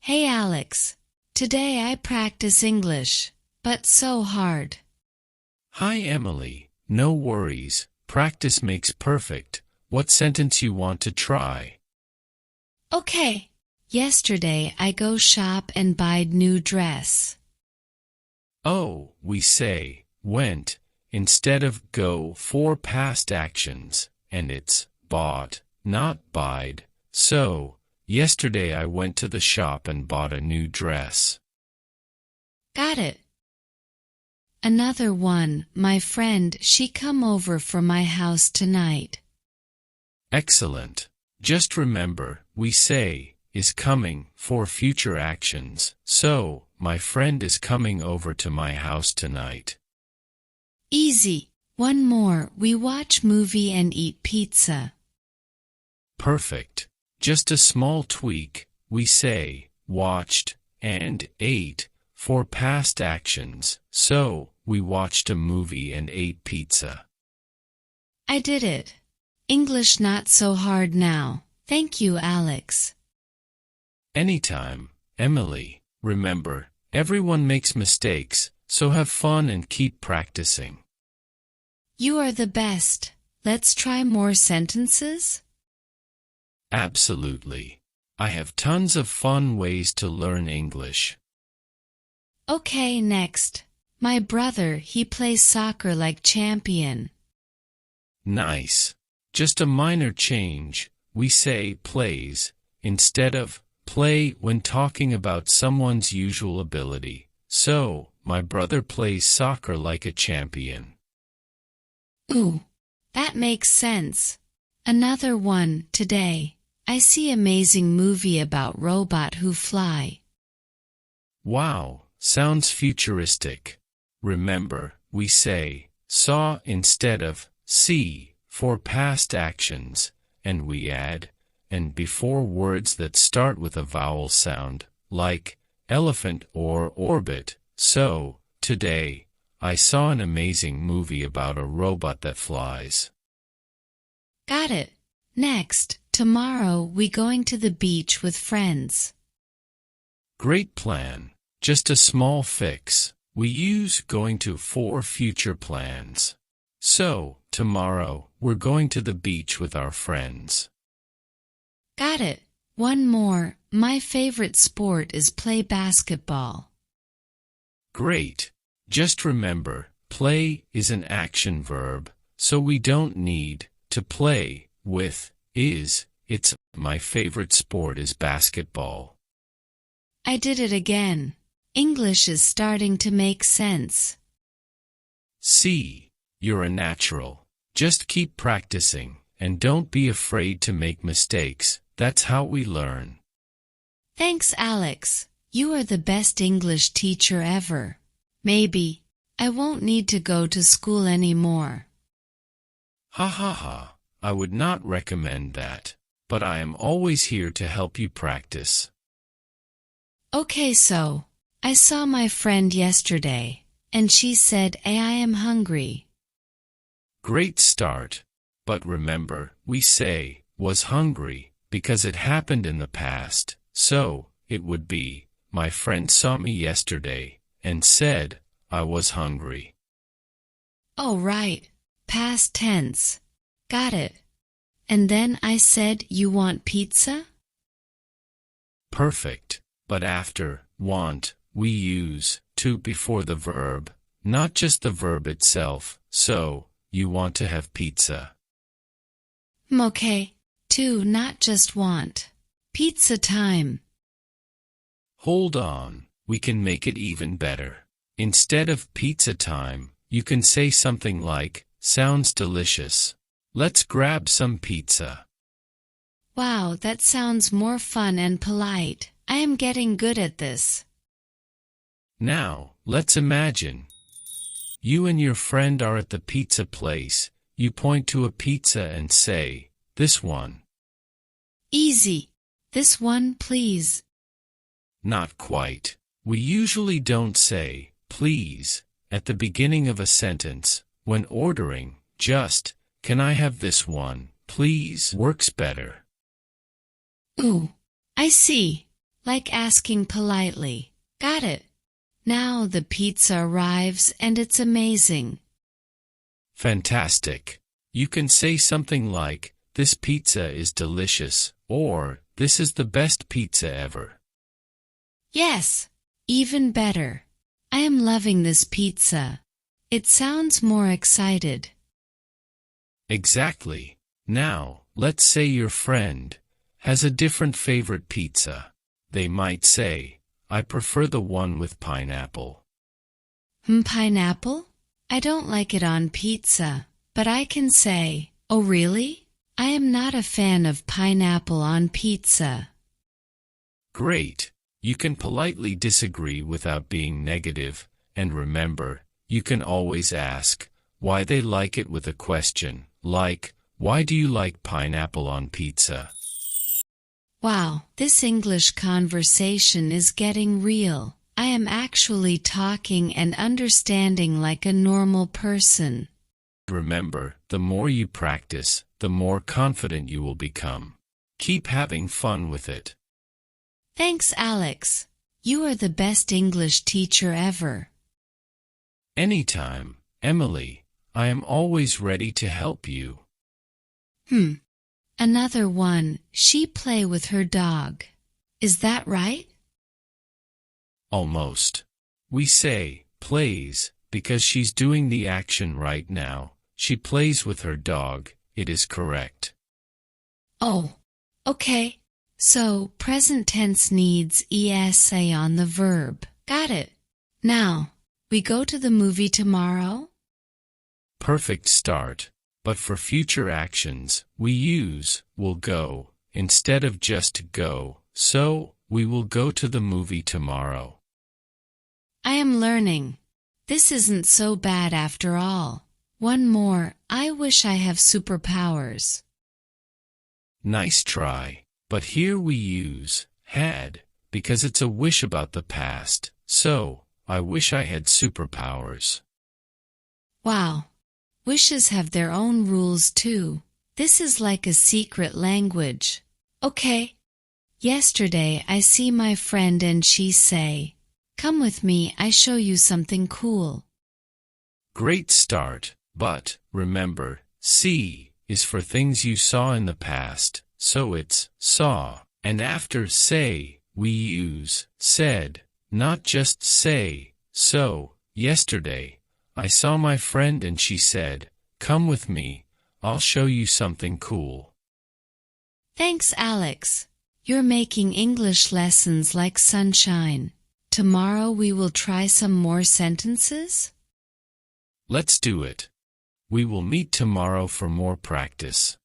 Hey Alex, today I practice English, but so hard. Hi Emily, no worries, practice makes perfect. What sentence you want to try? Okay. Yesterday I go shop and buy new dress. Oh, we say, went, instead of go for past actions, and it's bought, not buyed. So, yesterday I went to the shop and bought a new dress. Got it. Another one, my friend, she come over for my house tonight. Excellent. Just remember, we say, is coming for future actions. So, my friend is coming over to my house tonight. Easy. One more, we watch movie and eat pizza. Perfect. Just a small tweak, we say, watched, and ate, for past actions. So, we watched a movie and ate pizza. I did it. English not so hard now. Thank you, Alex. Anytime, Emily. Remember, everyone makes mistakes, so have fun and keep practicing. You are the best. Let's try more sentences? Absolutely. I have tons of fun ways to learn English. Okay, next. My brother, he plays soccer like champion. Nice. Just a minor change. We say plays instead of play when talking about someone's usual ability. So, my brother plays soccer like a champion. Ooh, that makes sense. Another one, today. I see amazing movie about robot who fly. Wow, sounds futuristic. Remember, we say saw instead of see for past actions, and we add and before words that start with a vowel sound, like elephant or orbit. So, today, I saw an amazing movie about a robot that flies. Got it. Next, tomorrow we going to the beach with friends. Great plan. Just a small fix. We use going to for future plans. So, tomorrow, we're going to the beach with our friends. Got it. One more. My favorite sport is play basketball. Great. Just remember, play is an action verb, so we don't need to play with is. It's my favorite sport is basketball. I did it again. English is starting to make sense. See, you're a natural. Just keep practicing, and don't be afraid to make mistakes. That's how we learn. Thanks, Alex. You are the best English teacher ever. Maybe I won't need to go to school anymore. Ha ha ha. I would not recommend that, but I am always here to help you practice. Okay, so I saw my friend yesterday, and she said, I am hungry. Great start. But remember, we say, was hungry, because it happened in the past. So, it would be, my friend saw me yesterday, and said, I was hungry. Oh, right. Past tense. Got it. And then I said, you want pizza? Perfect. But after want, we use to before the verb, not just the verb itself. So, you want to have pizza. Okay. To, not just want. Pizza time. Hold on, we can make it even better. Instead of pizza time, you can say something like, sounds delicious. Let's grab some pizza. Wow, that sounds more fun and polite. I am getting good at this. Now, let's imagine. You and your friend are at the pizza place. You point to a pizza and say, this one. Easy. This one, please. Not quite. We usually don't say, please, at the beginning of a sentence. When ordering, just, can I have this one, please, works better. Ooh, I see. like asking politely. Got it. Now the pizza arrives and it's amazing. Fantastic. You can say something like, "This pizza is delicious," or "This is the best pizza ever." Yes, even better. I am loving this pizza. It sounds more excited. Exactly. Now, let's say your friend has a different favorite pizza. They might say, "I prefer the one with pineapple." Pineapple? I don't like it on pizza, but I can say, "Oh really? I am not a fan of pineapple on pizza." Great. You can politely disagree without being negative, and remember, you can always ask why they like it with a question, like, "Why do you like pineapple on pizza?" Wow, this English conversation is getting real. I am actually talking and understanding like a normal person. Remember, the more you practice, the more confident you will become. Keep having fun with it. Thanks, Alex. You are the best English teacher ever. Anytime, Emily. I am always ready to help you. Another one. She play with her dog. Is that right? Almost. We say, plays, because she's doing the action right now. She plays with her dog. It is correct. Oh, okay. So, present tense needs ESA on the verb. Got it. Now, we go to the movie tomorrow? Perfect start. But for future actions, we use will go instead of just go. So, we will go to the movie tomorrow. I am learning. This isn't so bad after all. One more. I wish I have superpowers. Nice try. But here we use had because it's a wish about the past. So, I wish I had superpowers. Wow. Wishes have their own rules too. This is like a secret language. Okay. Yesterday I see my friend and she say, "Come with me, I show you something cool." Great start, but remember, see is for things you saw in the past, so it's saw. And after say, we use said, not just say. So, yesterday, I saw my friend and she said, "Come with me, I'll show you something cool." Thanks, Alex. You're making English lessons like sunshine. Tomorrow we will try some more sentences? Let's do it. We will meet tomorrow for more practice.